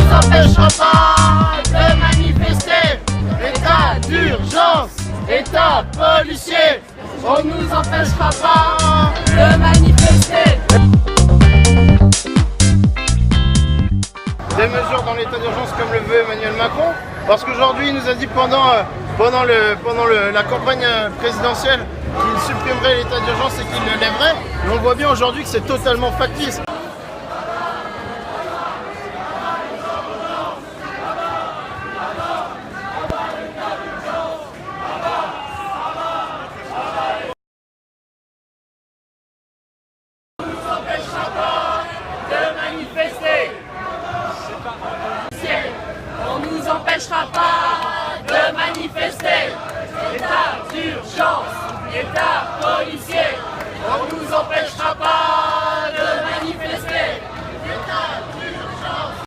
nous empêchera pas de manifester. État d'urgence, état policier, on nous empêchera pas de manifester. Des mesures dans l'état d'urgence comme le veut Emmanuel Macron, parce qu'aujourd'hui il nous a dit pendant la campagne présidentielle qu'il supprimerait l'état d'urgence et qu'il le lèverait, et on voit bien aujourd'hui que c'est totalement factice. On nous empêchera pas de manifester. État d'urgence, état policier, on nous empêchera pas de manifester. État d'urgence.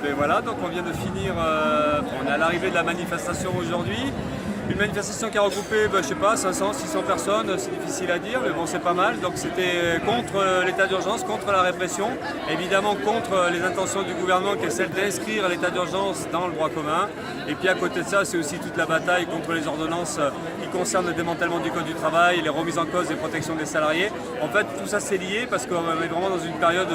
Ben voilà, donc on vient de finir, on est à l'arrivée de la manifestation aujourd'hui. Une manifestation qui a regroupé, je sais pas, 500, 600 personnes, c'est difficile à dire, mais bon, c'est pas mal. Donc c'était contre l'état d'urgence, contre la répression, évidemment contre les intentions du gouvernement qui est celle d'inscrire l'état d'urgence dans le droit commun. Et puis à côté de ça, c'est aussi toute la bataille contre les ordonnances qui concernent le démantèlement du code du travail, les remises en cause des protections des salariés. En fait, tout ça c'est lié parce qu'on est vraiment dans une période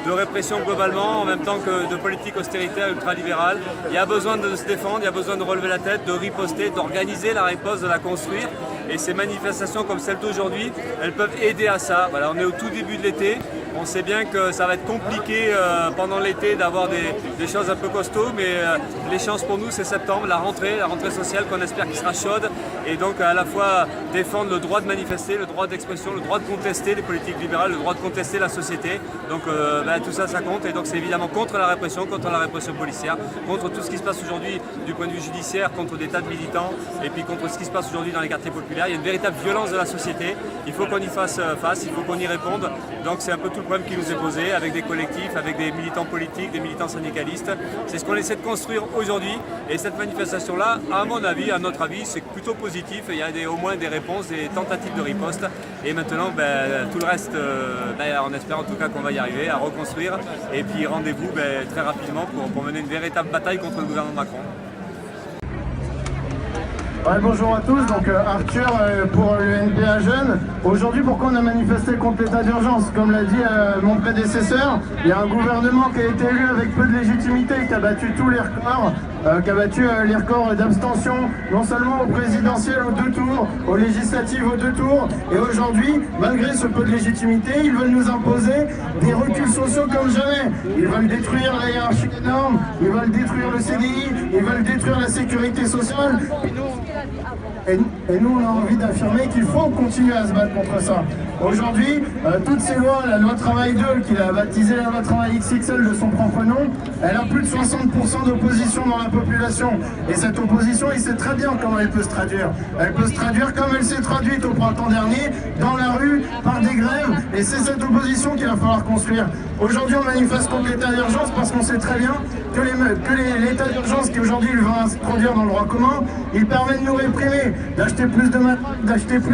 de répression globalement, en même temps que de politique austéritaire ultralibérale. Il y a besoin de se défendre, il y a besoin de relever la tête, de riposter, d'organiser la riposte, de la construire, et ces manifestations comme celle d'aujourd'hui, elles peuvent aider à ça. Voilà, on est au tout début de l'été, on sait bien que ça va être compliqué pendant l'été d'avoir des choses un peu costauds, mais l'échéance pour nous c'est septembre, la rentrée sociale qu'on espère qui sera chaude, et donc à la fois défendre le droit de manifester, le droit d'expression, le droit de contester les politiques libérales, le droit de contester la société. Donc tout ça, ça compte, et donc c'est évidemment contre la répression policière, contre tout ce qui se passe aujourd'hui du point de vue judiciaire, contre des tas de militants, et puis contre ce qui se passe aujourd'hui dans les quartiers populaires. Il y a une véritable violence de la société, il faut qu'on y fasse face, il faut qu'on y réponde. Donc c'est un peu tout le problème qui nous est posé, avec des collectifs, avec des militants politiques, des militants syndicalistes. C'est ce qu'on essaie de construire aujourd'hui, et cette manifestation-là, à mon avis, à notre avis, c'est plutôt positif. Il y a au moins des réponses, des tentatives de riposte, et maintenant tout le reste, on espère en tout cas qu'on va y arriver à reconstruire, et puis rendez-vous très rapidement pour mener une véritable bataille contre le gouvernement Macron. Ouais, bonjour à tous, donc Arthur pour l'UNPA Jeunes. Aujourd'hui, pourquoi on a manifesté contre l'état d'urgence? Comme l'a dit mon prédécesseur, il y a un gouvernement qui a été élu avec peu de légitimité, qui a battu tous les records, qui a battu les records d'abstention, non seulement au présidentiel aux 2 tours, aux législatives aux 2 tours, et aujourd'hui, malgré ce peu de légitimité, ils veulent nous imposer des reculs sociaux comme jamais. Ils veulent détruire la hiérarchie des normes, ils veulent détruire le CDI, ils veulent détruire la sécurité sociale. Et nous, on a envie d'affirmer qu'il faut continuer à se battre contre ça. Aujourd'hui, toutes ces lois, la loi Travail 2, qu'il a baptisée la loi Travail XXL de son propre nom, elle a plus de 60% d'opposition dans la population. Et cette opposition, il sait très bien comment elle peut se traduire. Elle peut se traduire comme elle s'est traduite au printemps dernier, dans la rue, par des grèves. Et c'est cette opposition qu'il va falloir construire. Aujourd'hui, on manifeste contre l'état d'urgence parce qu'on sait très bien que l'état d'urgence qui aujourd'hui va introduire dans le droit commun, il permet de nous réprimer, d'acheter plus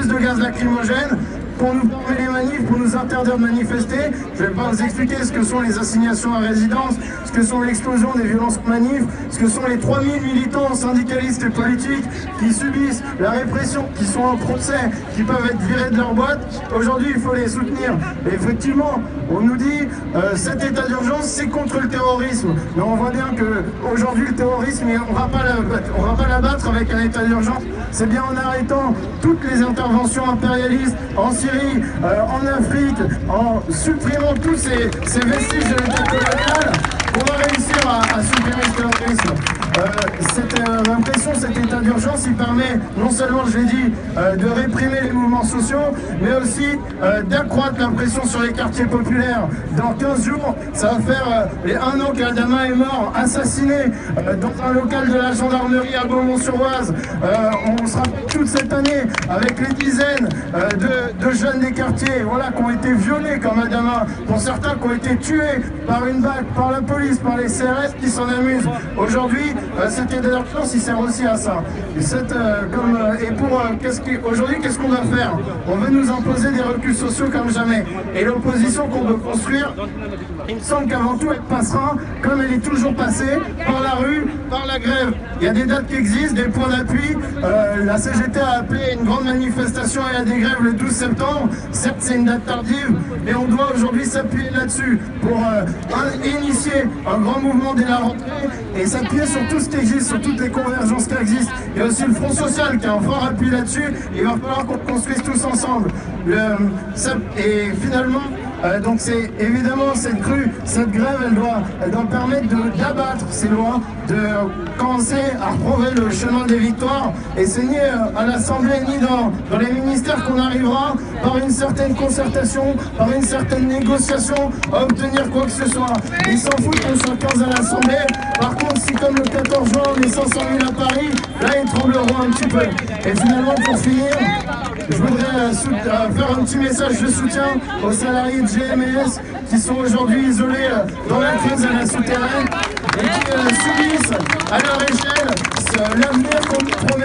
de gaz lacrymogène, pour nous fermer les manifs, pour nous interdire de manifester. Je ne vais pas vous expliquer ce que sont les assignations à résidence, ce que sont l'explosion des violences manifs, ce que sont les 3000 militants syndicalistes et politiques qui subissent la répression, qui sont en procès, qui peuvent être virés de leur boîte. Aujourd'hui, il faut les soutenir. Et effectivement, on nous dit cet état d'urgence, c'est contre le terrorisme. Mais on voit bien qu'aujourd'hui, le terrorisme, on va pas l'abattre avec un état d'urgence. C'est bien en arrêtant toutes les interventions impérialistes en Syrie, en Afrique, en supprimant tous ces vestiges de l'état colonial, qu'on va réussir à supprimer le terrorisme. Cette impression, cet état d'urgence, il permet non seulement, je l'ai dit, de réprimer les mouvements sociaux, mais aussi d'accroître la pression sur les quartiers populaires. Dans 15 jours, ça va faire les 1 an qu'Adama est mort, assassiné dans un local de la gendarmerie à Beaumont-sur-Oise. On se rappelle toute cette année avec les dizaines de jeunes des quartiers, voilà, qui ont été violés comme Adama, pour certains qui ont été tués par une BAC, par la police, par les CRS qui s'en amusent. Aujourd'hui, cet état d'urgence, il sert aussi aussi à ça. Aujourd'hui, qu'est-ce qu'on va faire? On veut nous imposer des reculs sociaux comme jamais. Et l'opposition qu'on veut construire, il me semble qu'avant tout, elle passera, comme elle est toujours passée, par la rue, par la grève. Il y a des dates qui existent, des points d'appui. La CGT a appelé une grande manifestation et à des grèves le 12 septembre. Certes, c'est une date tardive, mais on doit aujourd'hui s'appuyer là-dessus pour initier un grand mouvement dès la rentrée et s'appuyer sur tout ce qui existe, sur toutes les convergences qui existent. Il y a aussi le Front Social qui a un fort appui là-dessus. Il va falloir qu'on construise tous ensemble. Et finalement, donc c'est évidemment cette grève, elle doit permettre d'abattre ces lois, de commencer à retrouver le chemin des victoires. Et c'est ni à l'Assemblée ni dans les ministères qu'on arrivera par une certaine concertation, par une certaine négociation à obtenir quoi que ce soit. Ils s'en foutent qu'on soit 15 à l'Assemblée. Par contre, si comme le 14 juin on est 500 000 à Paris, là ils trembleront un petit peu. Et finalement, pour finir, je voudrais faire un petit message de soutien aux salariés de GMS qui sont aujourd'hui isolés dans la crise à la souterraine et qui subissent à leur échelle l'avenir qu'on nous promet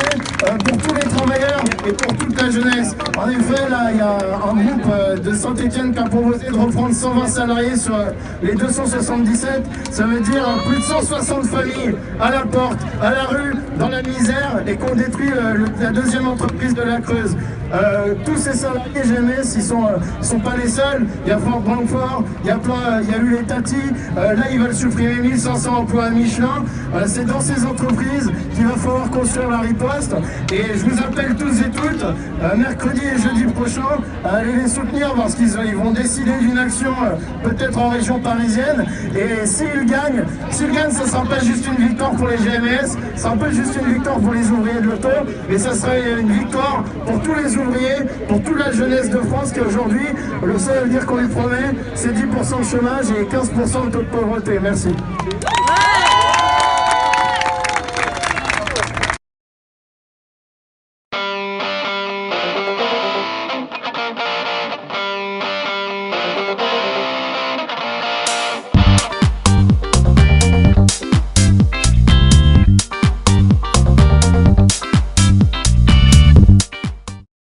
pour tous les travailleurs et pour toute la jeunesse. En effet, là, il y a un groupe de Saint-Etienne qui a proposé de reprendre 120 salariés sur les 277. Ça veut dire plus de 160 familles à la porte, à la rue, dans la misère et qu'on détruit la deuxième entreprise de la Creuse. Tous ces salariés GMS, ils sont pas les seuls. Il y a Fort Francfort, il y a eu les Tati. Là, ils veulent supprimer 1500 emplois à Michelin. C'est dans ces entreprises qu'il va falloir construire la riposte. Et je vous appelle tous et toutes, mercredi et jeudi prochain, à aller les soutenir parce qu'ils vont décider d'une action peut-être en région parisienne. Et s'ils gagnent, ce ne sera pas juste une victoire pour les GMS, ce sera pas juste une victoire pour les ouvriers de l'auto, mais ça sera une victoire pour tous les ouvriers, pour toute la jeunesse de France qui aujourd'hui, le seul avenir qu'on lui promet, c'est 10% de chômage et 15% de taux de pauvreté. Merci.